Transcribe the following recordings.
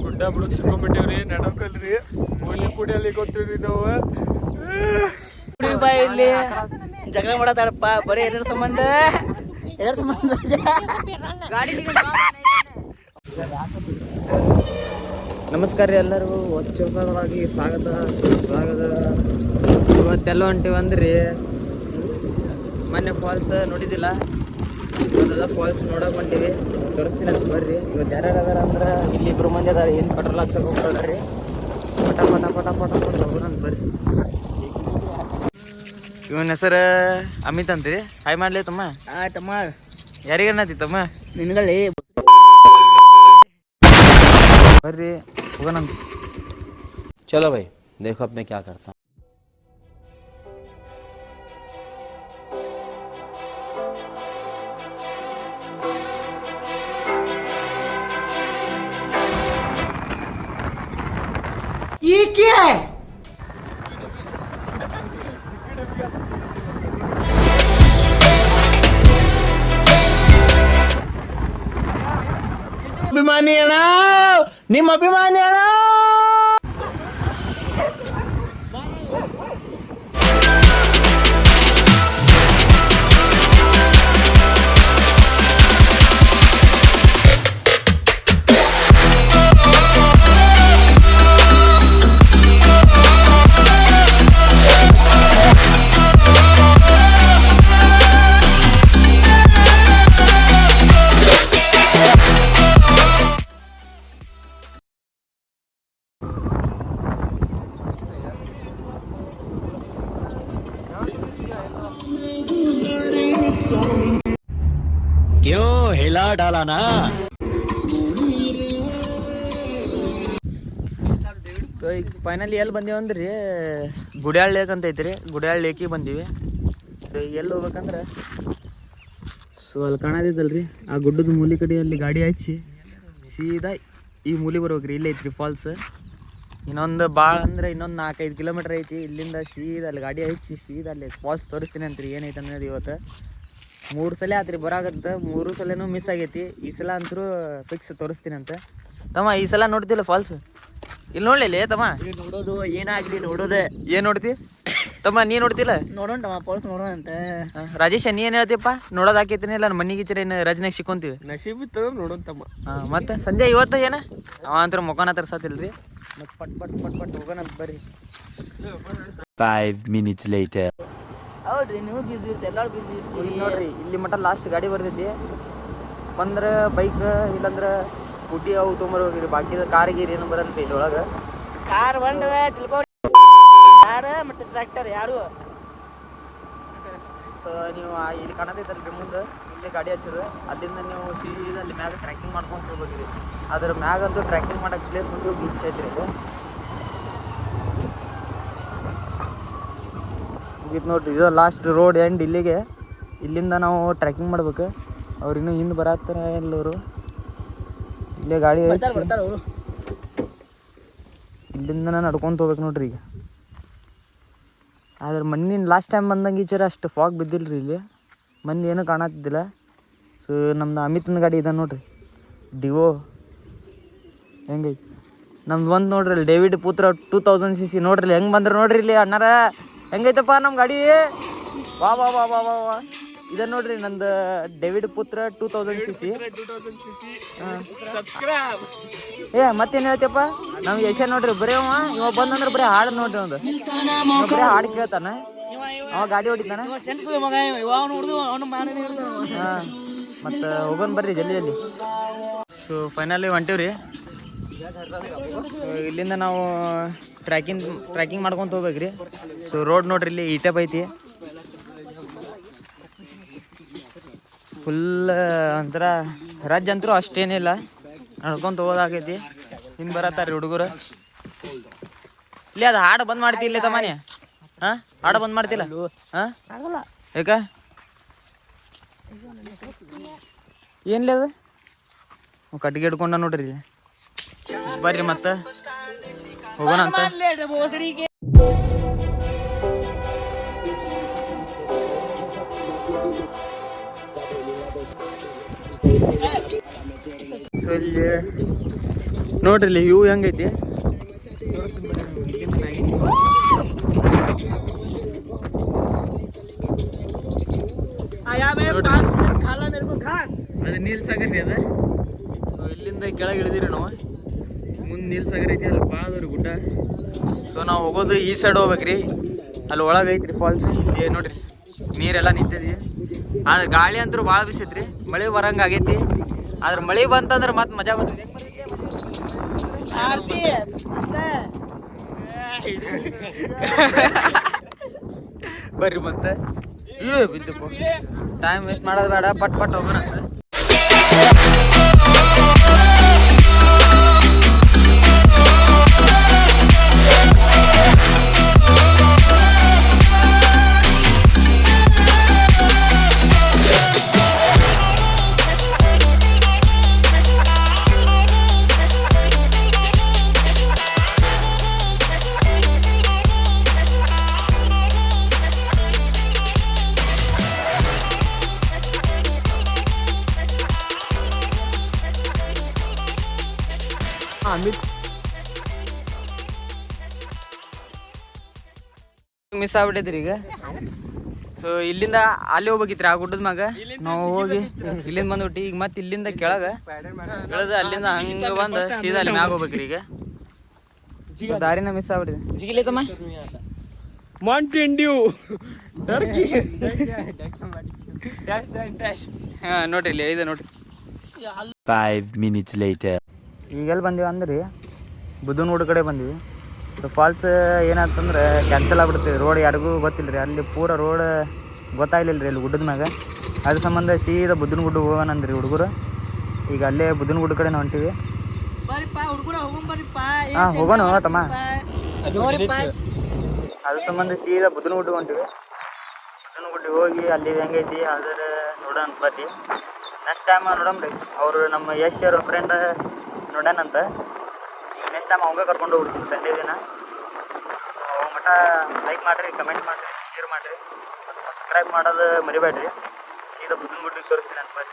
ಗುಡ್ಡ ಬುಡಕ್ ಸಿಕ್ಕೊಂಡ್ಬಿಟ್ಟಿವ್ರಿ ನಡಕಲ್ರಿ ಒಳ್ಳೆ ಕುಡಿಯಲ್ಲಿ ಗೊತ್ತಿರಿ ನಾವು ಇಲ್ಲಿ ಜಗಳ ಮಾಡತಾಡಪ್ಪ ಬರೀ ಎರಡು ಸಂಬಂಧ ನಮಸ್ಕಾರ ರೀ ಎಲ್ಲರಿಗೂ ಹೊಸದಾಗಿ ಸ್ವಾಗತ ಇವತ್ತೆಲ್ಲ ಹೊಂಟಿವಂದ್ರಿ ಮೊನ್ನೆ ಫಾಲ್ಸ್ ನೋಡಿದ್ದಿಲ್ಲ ಇವತ್ತೆಲ್ಲ ಫಾಲ್ಸ್ ನೋಡಕ್ ಹೊಂಟಿವಿ ತೋರಿಸ್ತೀನಿ ಅಂತ ಬರ್ರಿ ಇವತ್ತು ಯಾರ್ಯಾರು ಅದಾರ ಅಂದ್ರೆ ಇಲ್ಲಿ ಇಬ್ರು ಮಂದಿ ಅದಾರ ಏನು ಪೆಟ್ರೋಲ್ ಹಾಕ್ಸಕ್ಕೆ ಹೋಗ್ತಾರ್ರಿ ಪಟ ಪಟ ಪಟ ಪಟ ಪಟ ಹೋಗೋಣಂತ ಬರ್ರಿ ಇವನ ಹೆಸರು ಅಮಿತ್ ಅಂತೀರಿ ಹಾಯ್ ಮಾಡ್ಲಿ ತಮ್ಮ ತಮ್ಮ ಯಾರಿಗನ್ನತಿ ತಮ್ಮ ನಿನ್ಗಲ್ಲಿ ಬರ್ರಿ ಹೋಗೋಣಂತ चलो भाई देखो अब मैं क्या करता हूँ ये क्या है ಅಭಿಮಾನಿ ಅಣ್ಣ ನಿಮ್ಮ ಅಭಿಮಾನಿ ಅಣ್ಣ क्यों हिला डाला ना ಸೊ ಈಗ ಫೈನಲಿ ಎಲ್ಲಿ ಬಂದೀವಿ ಅಂದ್ರಿ ಗುಡ್ಯಾಳ ಲೇಕ್ ಅಂತ ಐತ್ರಿ ಗುಡ್ಯಾಳ ಲೇಕಿಗೆ ಬಂದೀವಿ ಸೊ ಎಲ್ಲಿ ಹೋಗ್ಬೇಕಂದ್ರೆ ಸೊ ಅಲ್ಲಿ ಕಾಣದಿದ್ದಲ್ರಿ ಆ ಗುಡ್ಡದ ಮೂಲಿ ಕಡೆಯಲ್ಲಿ ಗಾಡಿ ಹಚ್ಚಿ ಸೀದಾ ಈ ಮೂಲಿ ಬರ್ಬೇಕ್ರಿ ಇಲ್ಲೇ ಐತ್ರಿ ಫಾಲ್ಸ್ ಇನ್ನೊಂದು ಭಾಳ ಅಂದ್ರೆ ಇನ್ನೊಂದು 4-5 ಕಿಲೋಮೀಟ್ರ್ ಐತಿ ಇಲ್ಲಿಂದ ಸೀದಾ ಅಲ್ಲಿ ಗಾಡಿ ಹಚ್ಚಿ ಸೀದಾ ಅಲ್ಲಿ ಫಾಲ್ಸ್ ತೋರಿಸ್ತೀನಿ ಅಂತ್ರಿ ಏನೈತೆ ಅನ್ನೋದು ಇವತ್ತು 3 ಸಲ ಆತ್ರಿ ಬರಾಗತ್ತ 3 ಸಲನೂ ಮಿಸ್ ಆಗೈತಿ ಈ ಸಲ ಅಂತರೂ ಫಿಕ್ಸ್ ತೋರಿಸ್ತೀನಿ ಅಂತ ತಮ್ಮ ಈ ಸಲ ನೋಡ್ತಿಲ್ಲ ಫಾಲ್ಸ್ ಇಲ್ಲಿ ನೋಡ್ಲಿಲ್ಲ ತಮ್ಮ ನೋಡೋದು ಏನಾಗ್ಲಿ ನೋಡೋದೆ ಏನ್ ನೋಡ್ತಿ ತಮ್ಮ ನೀ ನೋಡ್ತಿಲ್ಲ ನೋಡೋಣ ತಮ್ಮ ಫಾಲ್ಸ್ ನೋಡೋಣ ಅಂತ ರಾಜೇಶ್ ನೀ ಏನ್ ಹೇಳ್ತಿಪ್ಪ ನೋಡೋದು ಹಾಕೈತಿನಿ ಇಲ್ಲ ಮನೆಗೆ ಏನು ರಜನಾಗ ಸಿಕ್ಕೊಂತೀವಿ ನಸೀಬಿತ್ತು ನೋಡೋಣ ತಮ್ಮ ಮತ್ತೆ ಸಂಜೆ ಇವತ್ತು ಏನ ಅವ ಅಂತ ಮುಖನ ತರ್ಸತಿಲ್ರಿ ಮತ್ತೆ ಪಟ್ ಪಟ್ ಪಟ್ ಪಟ್ ಹೋಗೋಣ ಅಂತ ಬರ್ರಿ 5 minutes later ಹೌದ್ರಿ ನೀವು ಬಿಸಿ ಇರ್ತೀರಿ ಎಲ್ಲರೂ ಬಿಸಿ ಇರ್ತೀರಿ ನೋಡ್ರಿ ಇಲ್ಲಿ ಮಟ್ಟ ಲಾಸ್ಟ್ ಗಾಡಿ ಬರ್ತೈತಿ ಬಂದ್ರೆ ಬೈಕ್ ಇಲ್ಲಂದ್ರೆ ಸ್ಕೂಟಿ ಅವು ತೊಗೊಂಬರ್ಬೇಕ್ರಿ ಬಾಕಿ ಕಾರ್ ಗೀರ್ ಏನು ಬರಲ್ಲ ಇಲ್ಲಿ ಒಳಗೆ ಕಾರ್ ಬಂದು ತಿಳ್ಕೊರಿ ಕಾರ್ ಮತ್ತು ಟ್ರ್ಯಾಕ್ಟರ್ ಯಾರು ಸೊ ನೀವು ಇಲ್ಲಿ ಕಾಣತೈತಲ್ರಿ ಮುಂದೆ ಇಲ್ಲಿ ಗಾಡಿ ಹಚ್ಚೋದು ಅಲ್ಲಿಂದ ನೀವು ಸೀದಾ ಅಲ್ಲಿ ಮ್ಯಾಗ ಟ್ರ್ಯಾಕಿಂಗ್ ಮಾಡ್ಕೊಂಡು ಹೋಗ್ಬೇಕ್ರಿ ಅದ್ರ ಮ್ಯಾಗಂತೂ ಟ್ರ್ಯಾಕಿಂಗ್ ಮಾಡೋಕೆ ಪ್ಲೇಸ್ ಅಂತೂ ಬೀಚ್ ಐತ್ರಿ ಇದು ಮುಗೀತು ನೋಡ್ರಿ ಇದು ಲಾಸ್ಟ್ ರೋಡ್ ಎಂಡ್ ಇಲ್ಲಿಗೆ ಇಲ್ಲಿಂದ ನಾವು ಟ್ರೆಕ್ಕಿಂಗ್ ಮಾಡ್ಬೇಕು ಅವ್ರು ಇನ್ನೂ ಹಿಂದೆ ಬರತ್ತಾರ ಎಲ್ಲವರು ಇಲ್ಲೇ ಗಾಡಿ ಇಲ್ಲಿಂದ ನಾನು ನಡ್ಕೊಂತ ಹೋಗ್ಬೇಕು ನೋಡ್ರಿ ಈಗ ಆದ್ರೆ ಮಣ್ಣಿನ ಲಾಸ್ಟ್ ಟೈಮ್ ಬಂದಂಗೆ ಈಚರ ಅಷ್ಟು ಫಾಗ್ ಬಿದ್ದಿಲ್ಲ ರೀ ಇಲ್ಲಿ ಮಂದಿ ಏನೂ ಕಾಣತ್ತಿದ್ದಿಲ್ಲ ಸೊ ನಮ್ದು ಅಮಿತನ ಗಾಡಿ ಇದೆ ನೋಡ್ರಿ ಡಿವೋ ಹೆಂಗೈತಿ ನಮ್ದು ಒಂದು ನೋಡ್ರಿ ಅಲ್ಲಿ ಡೇವಿಡ್ ಪುತ್ರ 2000cc ನೋಡ್ರಿ ಹೆಂಗೆ ಬಂದ್ರೆ ನೋಡ್ರಿ ಇಲ್ಲಿ ಅಣ್ಣಾರ ಹೆಂಗೈತಪ್ಪ ನಮ್ಮ ಗಾಡಿ ವಾ ವಾ ವಾ ವಾ ವಾ ವಾ ಇದನ್ನ ನೋಡ್ರಿ ನಂದು ಡೇವಿಡ್ ಪುತ್ರ 2000cc ಏ ಮತ್ತೇನು ಹೇಳ್ತಪ್ಪ ನಾವು ಯಶ ನೋಡ್ರಿ ಬರೀ ಇವ ಬಂದಂದ್ರೆ ಬರೀ ಹಾಡು ನೋಡ್ರಿ ಒಂದು ಬರೀ ಹಾಡು ಕೇಳ್ತಾನ ಅವ ಗಾಡಿ ಹೊಡಿತಾನ ಹಾಂ ಮತ್ತು ಹೋಗೋಣ ಬರ್ರಿ ಜಲ್ದಿ ಜಲ್ದಿ ಸೊ ಫೈನಲಿ ಹೊಂಟಿವ್ರಿ ಇಲ್ಲಿಂದ ನಾವು ಟ್ರ್ಯಾಕಿಂಗ್ ಮಾಡ್ಕೊಂತ ಹೋಗ್ಬೇಕ್ರಿ ಸೊ ರೋಡ್ ನೋಡ್ರಿ ಇಲ್ಲಿ ಈಟಪ್ ಐತಿ ಫುಲ್ ಒಂಥರ ರಜ್ ಅಂತೂ ಅಷ್ಟೇನಿಲ್ಲ ನಡ್ಕೊಂತ ಹೋಗೋದಾಗೈತಿ ಹಿಂಗೆ ಬರತ್ತಾರ್ರಿ ಹುಡುಗರು ಇಲ್ಲಿ ಅದು ಹಾಡು ಬಂದ್ ಮಾಡ್ತಿ ಇಲ್ಲಿ ತಮ್ಮನೆ ಹಾಂ ಹಾಡು ಬಂದ್ ಮಾಡ್ತಿಲ್ಲ ಹಾಂ ಯಾಕ ಏನ್ಲಿ ಅದು ಕಟ್ಟಿಗೆ ಹಿಡ್ಕೊಂಡ ನೋಡ್ರಿ ಇಲ್ಲಿ ಬರ್ರಿ ಮತ್ತೆ ಹೋಗೋಣ ಅಂತ ಸೊ ಇಲ್ಲಿ ನೋಡ್ರಿ ಇಲ್ಲಿ ವ್ಯೂ ಹೆಂಗೈತಿ. ಅದು ನೀಲ್ ಸಾಗರ್ ರೀ ಅದ. ಸೊ ಇಲ್ಲಿಂದ ಕೆಳಗೆ ಇಳಿದಿರಿ ನಾವು. ಮುಂದೆ ನೀಲ್ ಸಾಗರ್ ಐತಿ, ಅಲ್ಲಿ ಭಾಳ ಅದಾವ್ರಿ ಗುಡ್ಡ. ಸೊ ನಾವು ಹೋಗೋದು ಈ ಸೈಡ್ ಹೋಗ್ಬೇಕ್ರಿ. ಅಲ್ಲಿ ಒಳಗೆ ಐತ್ರಿ ಫಾಲ್ಸ್. ಇಲ್ಲಿ ನೋಡ್ರಿ ನೀರೆಲ್ಲ ನಿಂತೈತಿ. ಆದ್ರೆ ಗಾಳಿ ಅಂತೂ ಭಾಳ ಬಿಸೈತ್ರಿ. ಮಳೆ ಬರಂಗೆ ಆಗೈತಿ. ಆದ್ರೆ ಮಳೆ ಬಂತಂದ್ರೆ ಮತ್ತೆ ಮಜಾ ಬರ್ತೈತಿ. ಬರ್ರಿ ಮತ್ತೆ ಬಿದ್ದಪ್ಪ. ಟೈಮ್ ವೇಸ್ಟ್ ಮಾಡೋದು ಬೇಡ, ಪಟ್ ಪಟ್ ಹೋಗೋಣ ಅಂತ. ಮಿಸ್ ಆಗ್ಬಿಟ್ಟೈತ್ರಿ ಈಗ. ಸೊ ಇಲ್ಲಿಂದ ಅಲ್ಲಿ ಹೋಗ್ಬೇಕಿತ್ರಿ ಆ ಗುಡ್ಡದ ಮ್ಯಾಗ. ನಾವು ಹೋಗಿ ಇಲ್ಲಿಂದ ಬಂದ್ಬಿಟ್ಟು ಈಗ ಮತ್ತೆ ಇಲ್ಲಿಂದ ಕೆಳಗೆ ಇಳಿದು ಅಲ್ಲಿಂದ ಹಂಗೆ ಬಂದು ಸೀದಾ ಅಲ್ಲಿ ಮ್ಯಾಗ ಹೋಗ್ಬೇಕ್ರಿ. ಈಗ ದಾರಿನ ಮಿಸ್ ಆಗ್ಬಿಟ್ಟಿದೆ. ಜಿಗಿಲೇತಮ್ಮ ಮೌಂಟೇನ್ ಡ್ಯೂ ಟರ್ಕಿ. ಹಾ ನೋಡ್ರಿ ಇಲ್ಲಿ ಇದೆ ನೋಡ್ರಿ. 5 minutes later. ಈಗೆಲ್ಲಿ ಬಂದೀವಿ ಅಂದ್ರೆ ಬುದ್ಧನಗುಡ್ಡ ಕಡೆ ಬಂದೀವಿ. ಸೊ ಫಾಲ್ಸ್ ಏನಾಯ್ತಂದ್ರೆ ಕ್ಯಾನ್ಸಲ್ ಆಗ್ಬಿಡ್ತೀವಿ. ರೋಡ್ ಯಾರಿಗೂ ಗೊತ್ತಿಲ್ಲ ರೀ. ಅಲ್ಲಿ ಪೂರ ರೋಡ್ ಗೊತ್ತಾಗ್ಲಿಲ್ಲ ರೀ ಅಲ್ಲಿ ಗುಡ್ಡದ ಮ್ಯಾಗ. ಅದ್ರ ಸಂಬಂಧ ಸೀದಾ ಬುದ್ಧನಗುಡ್ಡ ಹೋಗೋಣ ಅಂದ್ರಿ ಹುಡುಗರು. ಈಗ ಅಲ್ಲೇ ಬುದ್ಧನಗುಡ್ಡ ಕಡೆ ಹೊಂಟಿವಿ. ಹಾಂ ಹೋಗೋಣ ತಮ್ಮ. ಅದ್ರ ಸಂಬಂಧ ಸೀದಾ ಬುದ್ಧನಗುಡ್ಡ ಹೊಂಟಿವಿ. ಬುದ್ಧನಗುಡ್ಡ ಹೋಗಿ ಅಲ್ಲಿ ಹೆಂಗೈತಿ ಅದ್ರ ನೋಡೋಣ ಅಂತ ಬರ್ರಿ. ನೆಕ್ಸ್ಟ್ ಟೈಮ್ ನೋಡಮ್ರಿ. ಅವರು ನಮ್ಮ ಯಶ್ ಅವ್ರ ಫ್ರೆಂಡ್ ನೋಡ್ಯಾನಂತ. ನೆಕ್ಸ್ಟ್ ಟೈಮ್ ಅವಂಗ ಕರ್ಕೊಂಡು ಹೋಗ್ಬಿಡ್ತೀವಿ ಸಂಡೇ ದಿನ. ಅವ ಮಟ್ಟ ಲೈಕ್ ಮಾಡಿರಿ, ಕಮೆಂಟ್ ಮಾಡಿರಿ, ಶೇರ್ ಮಾಡಿರಿ, ಮತ್ತು ಸಬ್ಸ್ಕ್ರೈಬ್ ಮಾಡೋದು ಮರಿಬೇಡ್ರಿ. ಸೀದಾ ಬುದ್ಧನಗುಡ್ಡಕ್ಕೆ ತೋರಿಸ್ತೀನಿ ಅಂತ ಬರ್ರಿ.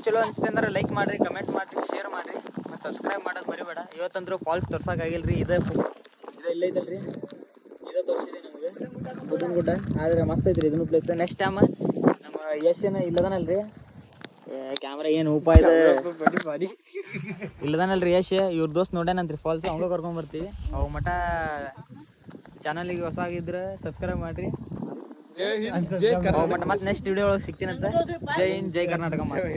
ಚಲೋ ಅನಿಸ್ತೆ ಅಂದ್ರೆ ಲೈಕ್ ಮಾಡಿರಿ, ಕಮೆಂಟ್ ಮಾಡಿರಿ, ಶೇರ್ ಮಾಡಿರಿ, ಮತ್ತು ಸಬ್ಸ್ಕ್ರೈಬ್ ಮಾಡೋದು ಮರಿಬೇಡ. ಇವತ್ತಂದ್ರೂ ಫಾಲ್ಸ್ ತೋರ್ಸೋಕ್ಕಾಗಿಲ್ಲ ರೀ. ಇದೇ ಇಲ್ಲ ಐತಲ್ರಿ, ಇದೇ ತೋರಿಸಿದೆ ನಮಗೆ ಬುದ್ಧನಗುಡ್ಡ. ಆದರೆ ಮಸ್ತ್ ಐತ್ರಿ ಇದನ್ನು ಪ್ಲೇಸ್. ನೆಕ್ಸ್ಟ್ ಟೈಮ್ ನಮ್ಮ ಯಶ್ ಇಲ್ಲದನಲ್ರಿ, ಕ್ಯಾಮ್ರಾ ಏನು ಉಪಾಯ ಇಲ್ಲದನಲ್ರಿ ಯಶ್, ಇವ್ರ ದೋಸ್ತ್ ನೋಡ್ಯಾನಂತ್ರಿ ಫಾಲ್ಸ್, ಅವಂಗ ಕರ್ಕೊಂಡ್ ಬರ್ತೀವಿ. ಅವು ಮಠ ಚಾನಲಿಗೆ ಹೊಸ ಆಗಿದ್ರೆ ಸಬ್ಸ್ಕ್ರೈಬ್ ಮಾಡಿರಿ. ಜೈ ಹಿಂದ್ ಜೈ ಕರ್ನಾಟಕ. ಮತ್ತೆ ನೆಕ್ಸ್ಟ್ ವಿಡಿಯೋ ಒಳಗೆ ಸಿಗ್ತೀನಂತ. ಜೈ ಹಿಂದ್ ಜೈ ಕರ್ನಾಟಕ ಮಾಡಿ.